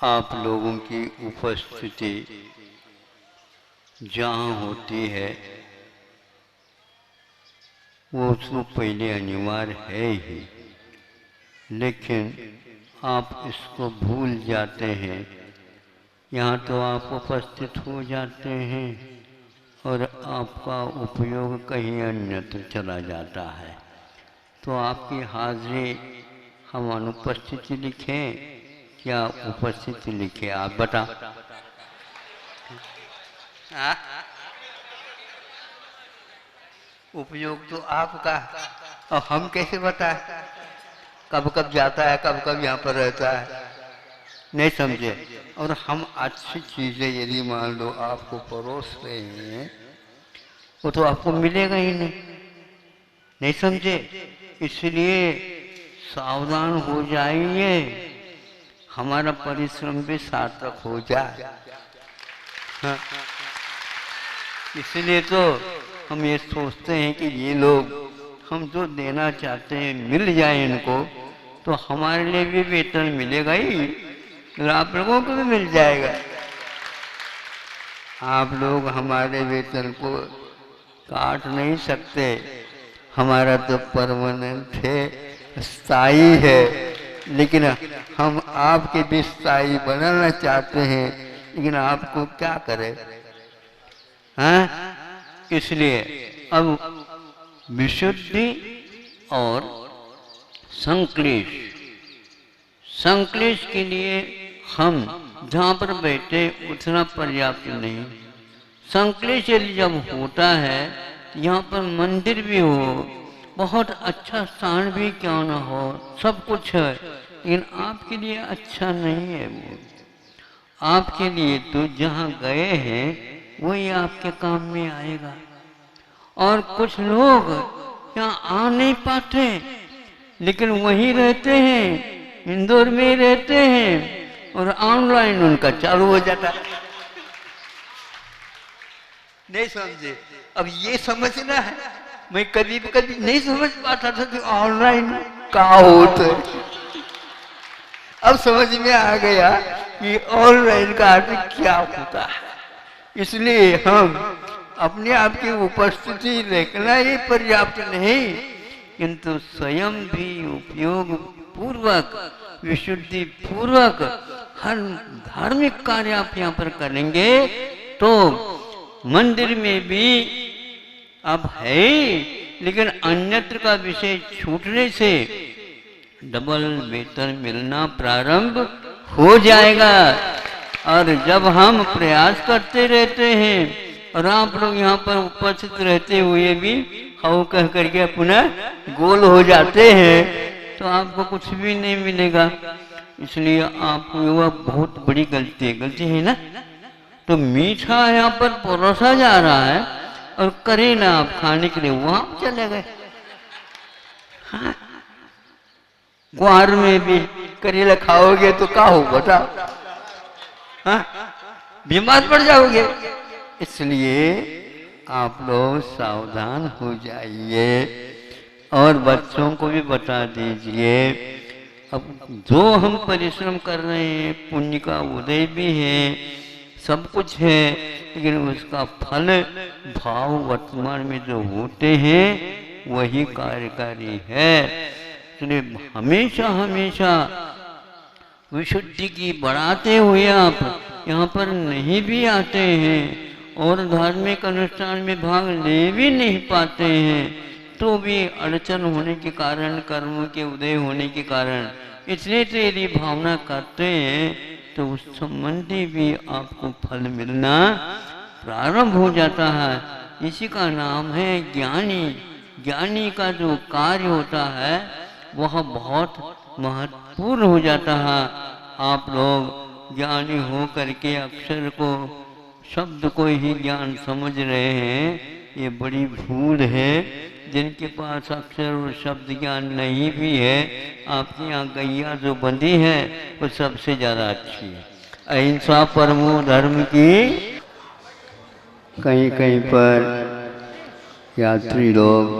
आप लोगों की उपस्थिति जहाँ होती है वो तो पहले अनिवार्य है ही, लेकिन आप इसको भूल जाते हैं। यहाँ तो आप उपस्थित हो जाते हैं और आपका उपयोग कहीं अन्यत्र चला जाता है। तो आपकी हाजिरी हम अनुपस्थिति लिखें क्या उपस्थिति लिखें, आप बता। उपयोग तो आपका, और हम कैसे बताएं कब कब जाता है कब कब यहाँ पर रहता है, नहीं समझे। और हम अच्छी चीज़ें यदि मान लो आपको परोस रहे हैं वो तो आपको मिलेगा ही नहीं, नहीं समझे। इसलिए सावधान हो जाइए, हमारा परिश्रम भी सार्थक हो जाए। हाँ। इसलिए तो हम ये सोचते हैं कि ये लोग हम जो देना चाहते हैं मिल जाए इनको, तो हमारे लिए भी वेतन मिलेगा ही और आप लोगों को भी मिल जाएगा। आप लोग हमारे वेतन को काट नहीं सकते, हमारा तो परमानेंट है, स्थायी है। लेकिन हम आपके भी स्थायी बनाना चाहते हैं, लेकिन आपको क्या करें। हाँ, इसलिए अब विशुद्धि और संक्लेश, संक्लेश के लिए हम जहाँ पर बैठे उतना पर्याप्त नहीं। संक्लेश यदि जब होता है, यहाँ पर मंदिर भी हो, बहुत अच्छा स्थान भी क्यों न हो, सब कुछ है, लेकिन आपके लिए अच्छा नहीं है वो। आपके लिए तो जहाँ गए हैं वही आपके काम में आएगा। और कुछ लोग यहाँ आ नहीं पाते, लेकिन वहीं रहते हैं, इंदौर में ही रहते हैं, और ऑनलाइन उनका चालू हो जाता है। नहीं समझे। अब ये समझना है, मैं कभी कभी नहीं समझ पाता था कि ऑनलाइन क्या होता है। अब समझ में आ गया कि ऑनलाइन का अर्थ क्या होता है। इसलिए हम अपने आप की उपस्थिति रखना ही पर्याप्त नहीं, किंतु स्वयं भी उपयोग पूर्वक, विशुद्धि पूर्वक हर धार्मिक कार्य आप यहाँ पर करेंगे तो मंदिर में भी अब है, लेकिन अन्यत्र का विषय छूटने से डबल वेतन मिलना प्रारंभ हो जाएगा। और जब हम प्रयास करते रहते हैं और आप लोग यहाँ पर उपस्थित रहते हुए भी हाउ कह करके पुनः गोल हो जाते हैं, तो आपको कुछ भी नहीं मिलेगा। इसलिए आपको वह बहुत बड़ी गलती है, गलती है ना। तो मीठा यहाँ पर परोसा जा रहा है और करे ना आप खाने के लिए वहां चले गए। हाँ, ग्वार में भी करेला खाओगे तो क्या हो बताओ, हाँ, बीमार पड़ जाओगे। इसलिए आप लोग सावधान हो जाइए और बच्चों को भी बता दीजिए। अब जो हम परिश्रम कर रहे हैं, पुण्य का उदय भी है, सब कुछ है, लेकिन उसका फल भाव वर्तमान में जो होते हैं वही कार्यकारी है। इसलिए हमेशा हमेशा विशुद्धि की बढ़ाते हुए आप यहाँ पर नहीं भी आते हैं और धार्मिक अनुष्ठान में भाग ले भी नहीं पाते हैं, तो भी अड़चन होने के कारण, कर्म के उदय होने के कारण, इसलिए तो यदि भावना करते हैं तो उस संबंधी भी आपको फल मिलना प्रारंभ हो जाता है। इसी का नाम है ज्ञानी। ज्ञानी का जो कार्य होता है वह बहुत महत्वपूर्ण हो जाता है। आप लोग ज्ञानी हो करके अक्षर को, शब्द को ही ज्ञान समझ रहे हैं, ये बड़ी भूल है। जिनके पास अक्षर और शब्द ज्ञान नहीं भी है, आपके यहाँ गैया जो बंधी है वो सबसे ज़्यादा अच्छी है। अहिंसा परमो धर्म की। कहीं कहीं पर यात्री लोग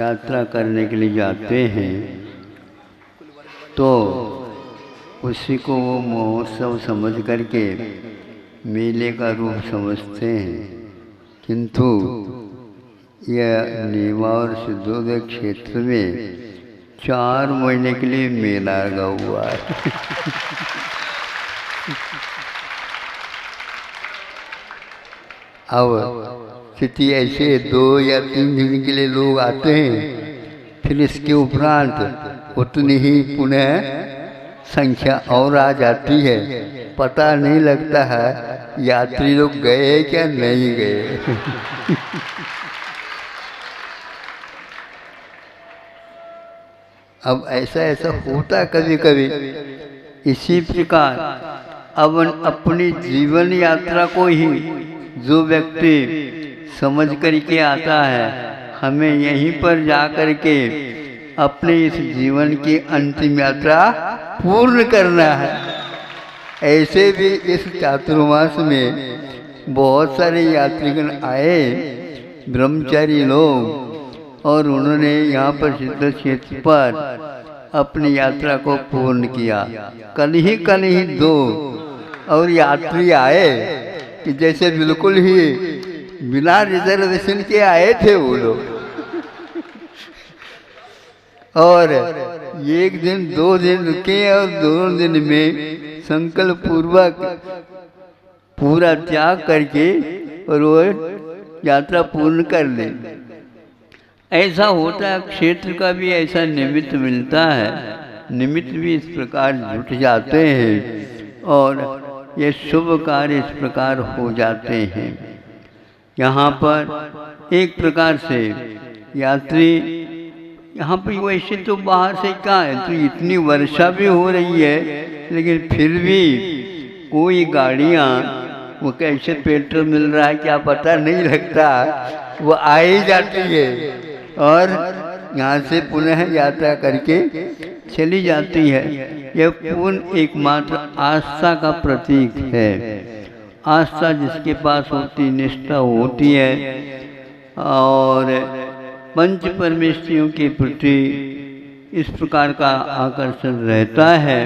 यात्रा करने के लिए जाते हैं तो उसी को वो महोत्सव समझ करके मेले का रूप समझते हैं, किंतु यह नेवार सिद्धोदय क्षेत्र में 4 महीने के लिए मेला लगा हुआ है। अब स्थिति ऐसे 2 या 3 दिन के लिए लोग आते हैं, फिर इसके उपरांत उतनी ही पुनः संख्या और आ जाती है, पता नहीं लगता है यात्री लोग गए क्या नहीं गए। अब ऐसा होता कभी कभी। इसी प्रकार अब अपनी जीवन यात्रा को ही जो व्यक्ति समझ करके आता है, हमें यहीं पर जा कर के अपने इस जीवन की अंतिम यात्रा पूर्ण करना है। ऐसे भी इस चातुर्मास में बहुत सारे यात्रीगण आए, ब्रह्मचारी लोग, और उन्होंने यहाँ पर सिद्ध क्षेत्र पर अपनी यात्रा को पूर्ण किया। कल ही 2 और यात्री आए कि जैसे बिल्कुल ही बिना रिजर्वेशन के आए थे वो लोग, और 1 दिन 2 दिन रुके और 2 दिन में संकल्प पूर्वक पूरा त्याग करके और वो यात्रा पूर्ण कर ले। ऐसा होता है, क्षेत्र का भी ऐसा निमित्त मिलता है, निमित्त भी इस प्रकार जुट जाते हैं और ये शुभ कार्य इस प्रकार हो जाते हैं। यहाँ पर एक प्रकार से यात्री, यहाँ पर वैसे तो बाहर से क्या है, तो इतनी वर्षा भी हो रही है, लेकिन फिर भी कोई गाड़ियाँ, वो कैसे पेट्रोल मिल रहा है क्या पता नहीं लगता, वो आ ही जाती है और यहाँ से पुनः यात्रा करके चली जाती है। यह पूर्ण एकमात्र आस्था का प्रतीक है। आस्था जिसके पास होती, निष्ठा होती है और पंच परमेश्वरियों के प्रति इस प्रकार का आकर्षण रहता है,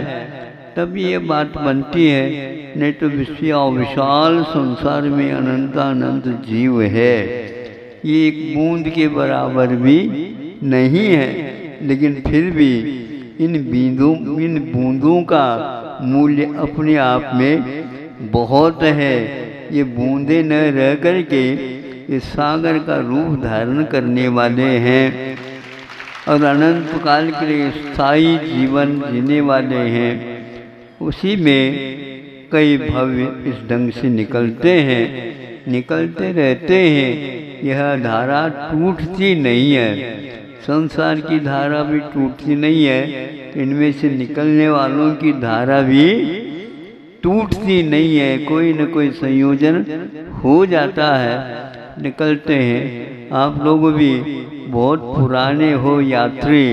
तब ये बात बनती है। नहीं तो विशाल संसार में अनंतानंत जीव है, ये एक बूंद के बराबर भी नहीं है, लेकिन फिर भी इन बूंदों का मूल्य अपने आप में बहुत है। ये बूंदे न रह करके इस सागर का रूप धारण करने वाले हैं और अनंत काल के लिए स्थायी जीवन जीने वाले हैं। उसी में कई भव्य इस ढंग से निकलते हैं, निकलते रहते हैं। यह धारा टूटती नहीं है, संसार की धारा भी टूटती नहीं है, इनमें से निकलने वालों की धारा भी टूटती नहीं है। कोई न कोई संयोजन हो जाता है, निकलते हैं। आप लोग भी बहुत पुराने हो यात्री,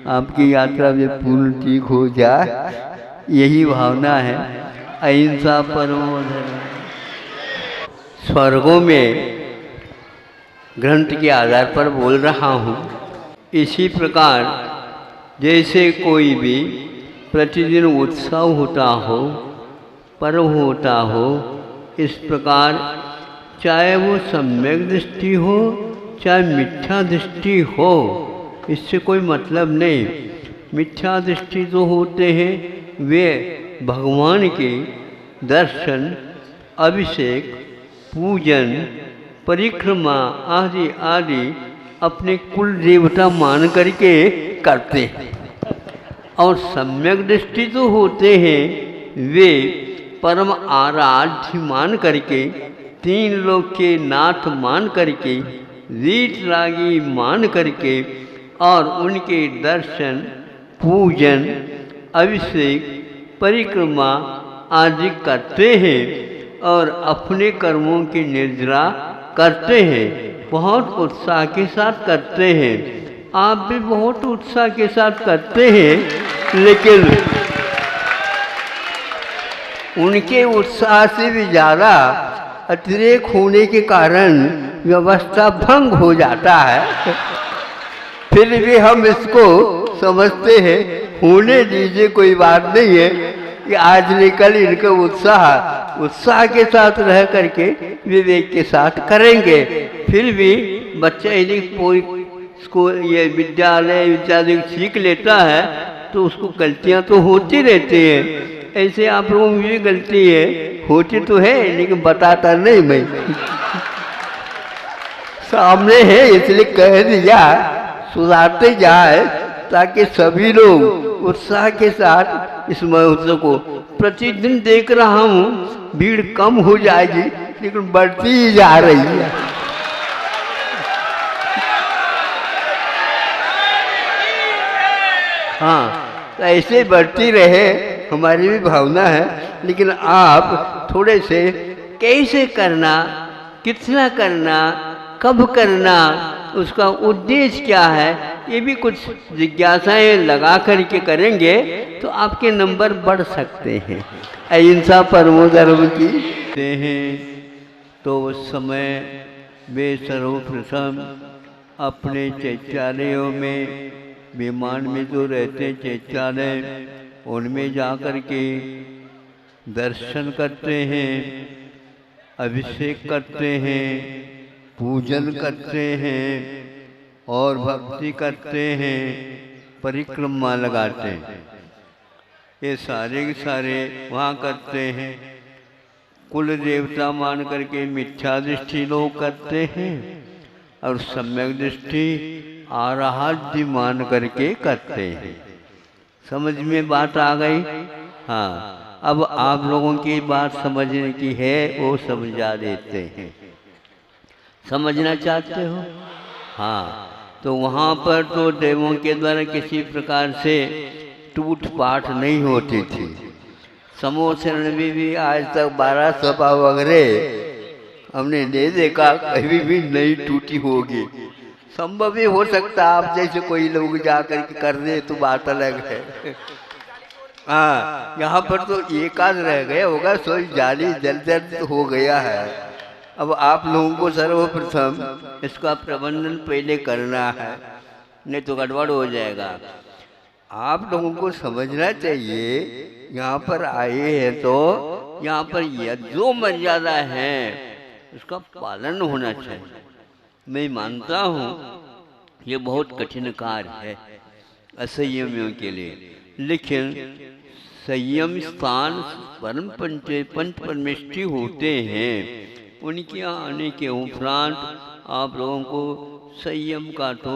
आपकी यात्रा भी पूर्ण ठीक हो जाए, यही भावना है। अहिंसा परमो धर्म। स्वर्गों में ग्रंथ के आधार पर बोल रहा हूँ। इसी प्रकार जैसे कोई भी प्रतिदिन उत्सव होता हो, पर्व होता हो, इस प्रकार चाहे वो सम्यक दृष्टि हो चाहे मिथ्या दृष्टि हो, इससे कोई मतलब नहीं। मिथ्या दृष्टि जो होते हैं वे भगवान के दर्शन, अभिषेक, पूजन, परिक्रमा आदि आदि अपने कुल देवता मान करके करते हैं। और सम्यक दृष्टि जो होते हैं वे परम आराध्य मान करके, 3 लोक के नाथ मान करके, वीतरागी मान करके और उनके दर्शन, पूजन, अभिषेक, परिक्रमा आदि करते हैं और अपने कर्मों की निर्जरा करते हैं। बहुत उत्साह के साथ करते हैं। आप भी बहुत उत्साह के साथ करते हैं, लेकिन उनके उत्साह से भी ज़्यादा अतिरेक होने के कारण व्यवस्था भंग हो जाता है। फिर भी हम इसको समझते हैं होने दीजिए, कोई बात नहीं है कि आज निकल इनका उत्साह के साथ रह करके विवेक के साथ करेंगे। फिर भी बच्चा यदि कोई स्कूल ये विद्यालय इत्यादि सीख लेता है तो उसको गलतियां तो होती रहती हैं। ऐसे आप लोगों में भी गलती है, होती तो है लेकिन बताता नहीं मैं सामने है इसलिए कह दिया, सुधारते जाए ताकि सभी लोग उत्साह के साथ इस महोत्सव को प्रतिदिन देख रहा हूँ। भीड़ कम हो जाएगी लेकिन बढ़ती ही जा रही है। हाँ, तो ऐसे बढ़ती रहे हमारी भी भावना है। लेकिन आप थोड़े से कैसे करना, कितना करना, कब करना, उसका उद्देश्य क्या है, ये भी कुछ जिज्ञासाएं लगा करके करेंगे तो आपके नंबर बढ़ सकते हैं। अहिंसा परमो धर्म की हैं तो उस समय वे सर्वप्रथम अपने चैत्यालयों में, विमान में जो रहते हैं चैत्यालय, उनमें जाकर के दर्शन करते हैं, अभिषेक करते हैं, पूजन करते हैं और भक्ति करते हैं, परिक्रमा लगाते हैं। ये सारे के सारे वहाँ करते हैं। कुल देवता मान करके मिथ्या दृष्टि लोग करते हैं और सम्यक दृष्टि आराध्य मान करके करते हैं। समझ में बात आ गई? हाँ, अब आप लोगों की बात समझने की है वो समझा देते हैं। समझना चाहते हो? हाँ, तो वहाँ पर तो देवों के द्वारा किसी प्रकार से टूट पाट नहीं होती थी। समूह शरण में भी आज तक 12 सभा वगैरह हमने नहीं देखा, कभी भी नहीं टूटी होगी। संभव ही हो सकता आप जैसे कोई लोग जाकर के कर दे तो बात अलग है। हाँ, यहाँ पर तो एक आध रह गया होगा, सोई जाली जल हो गया है। अब आप लोगों को सर्वप्रथम इसका प्रबंधन पहले करना है, नहीं तो गड़बड़ हो जाएगा। आप लोगों को समझना चाहिए, यहाँ पर आए हैं तो यहाँ पर जो मर्यादा है उसका पालन होना चाहिए। मैं मानता हूँ ये बहुत कठिन कार्य है असंयमियों के लिए, लेकिन संयम स्थान परम पंच परमेष्ठी होते हैं। उनके आने के उपरांत आप लोगों को संयम का तो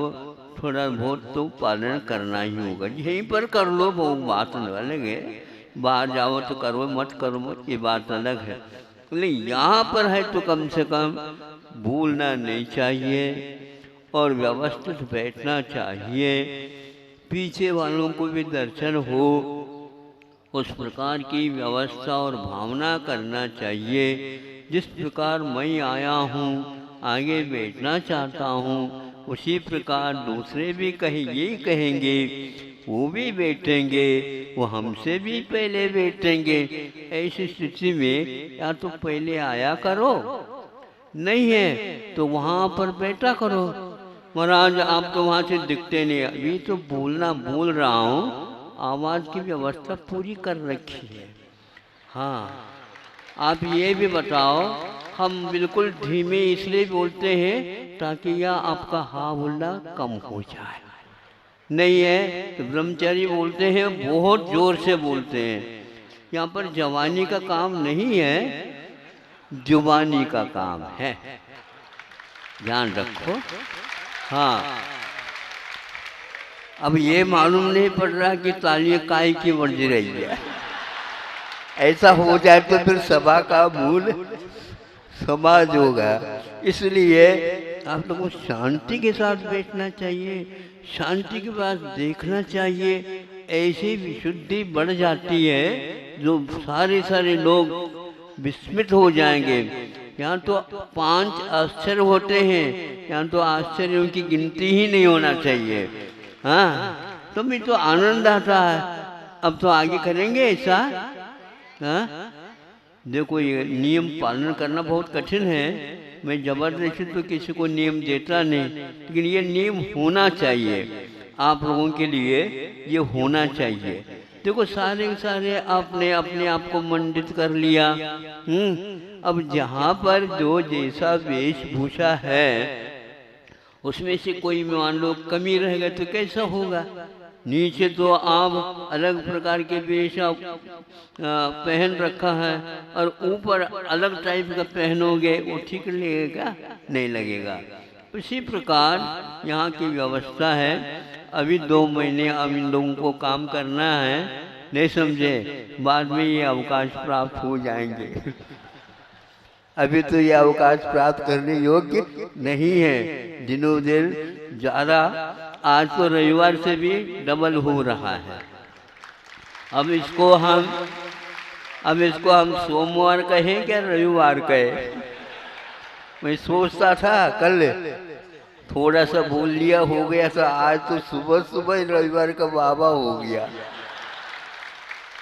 थोड़ा बहुत तो पालन करना ही होगा। यहीं पर कर लो वो बात अलग है, बाहर जाओ तो करो मत करो मत ये बात अलग है, लेकिन यहाँ पर है तो कम से कम भूलना नहीं चाहिए और व्यवस्थित बैठना चाहिए। पीछे वालों को भी दर्शन हो उस प्रकार की व्यवस्था और भावना करना चाहिए। जिस प्रकार मैं आया हूँ आगे बैठना चाहता हूँ, उसी प्रकार दूसरे भी यही कहेंगे, वो भी बैठेंगे, वो हमसे भी पहले बैठेंगे। ऐसी स्थिति में या तो पहले आया करो, नहीं है तो वहाँ पर बैठा करो। महाराज आप तो वहाँ से दिखते नहीं, अभी तो बोल रहा हूँ, आवाज़ की व्यवस्था पूरी कर रखी है। हाँ, आप ये भी बताओ, हम बिल्कुल धीमे इसलिए बोलते हैं ताकि यह आपका हाँ बोलना कम हो जाए। नहीं है तो ब्रह्मचारी बोलते हैं, बहुत जोर से बोलते हैं। यहाँ पर जवानी का काम नहीं है, जुबानी का काम है, ध्यान रखो। हाँ, अब ये मालूम नहीं पड़ रहा कि तालियां काय की बज रही है। ऐसा हो जाए तो फिर सभा का मूल समाज होगा। इसलिए आप लोगों को शांति के साथ बैठना चाहिए, शांति के बाद देखना चाहिए। ऐसी विशुद्धि बढ़ जाती है जो सारे लोग विस्मित हो जाएंगे। यहाँ तो 5 आश्चर्य होते हैं, यहाँ तो आश्चर्यों की गिनती ही नहीं होना चाहिए। हाँ, तो भी तो आनंद आता है। अब तो आगे करेंगे ऐसा। हाँ, देखो ये नियम पालन करना बहुत कठिन है। मैं जबरदस्ती तो किसी को नियम देता नहीं, लेकिन ये नियम होना चाहिए। आप लोगों के लिए ये होना चाहिए। देखो सारे के सारे आपने अपने आप को मंडित कर लिया। अब जहाँ पर जो जैसा वेशभूषा है उसमें से कोई मान लो कमी रह गई तो कैसा होगा। नीचे तो आप अलग प्रकार के वेश पहन रखा है और ऊपर अलग टाइप का पहनोगे, वो ठीक लगेगा? नहीं लगेगा। उसी प्रकार यहाँ की व्यवस्था है। अभी 2 महीने अब इन लोगों को काम करना है, नहीं समझे, बाद में ये अवकाश प्राप्त हो जाएंगे। अभी तो ये अवकाश प्राप्त करने योग्य नहीं है। दिनों दिन ज़्यादा, आज तो रविवार से भी डबल हो रहा है। अब इसको हम सोमवार कहें क्या रविवार कहें? मैं सोचता था कल थोड़ा सा बोल लिया, हो गया था। आज तो सुबह सुबह रविवार का बाबा हो गया।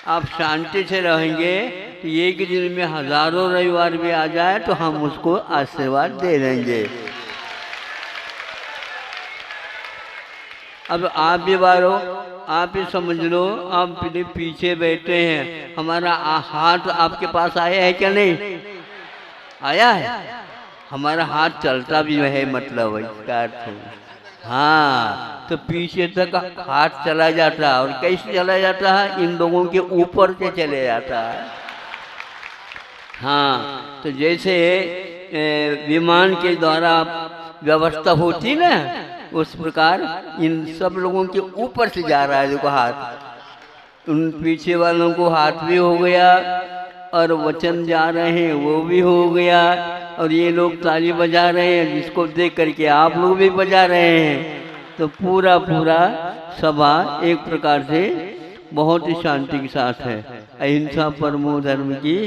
आप शांति से रहेंगे तो एक दिन में हजारों रविवार भी आ जाए तो हम उसको आशीर्वाद दे देंगे। अब आप भी बारो, आप ही समझ लो, आप पीछे बैठे हैं, हमारा हाथ आपके पास आया है क्या? नहीं आया है। हमारा हाथ चलता भी है, मतलब इसका अर्थ। हाँ, तो पीछे तक हाथ चला जाता है। और कैसे चला जाता है? इन लोगों के ऊपर से चले जाता है। हाँ, तो जैसे विमान के द्वारा व्यवस्था होती ना, उस प्रकार इन सब लोगों के ऊपर से जा रहा है देखो हाथ। उन पीछे वालों को हाथ भी हो गया और वचन जा रहे हैं वो भी हो गया, और ये लोग ताली बजा रहे हैं जिसको देख करके आप लोग भी बजा रहे हैं। तो पूरा सभा एक प्रकार से बहुत ही शांति के साथ है। अहिंसा परमो धर्म की।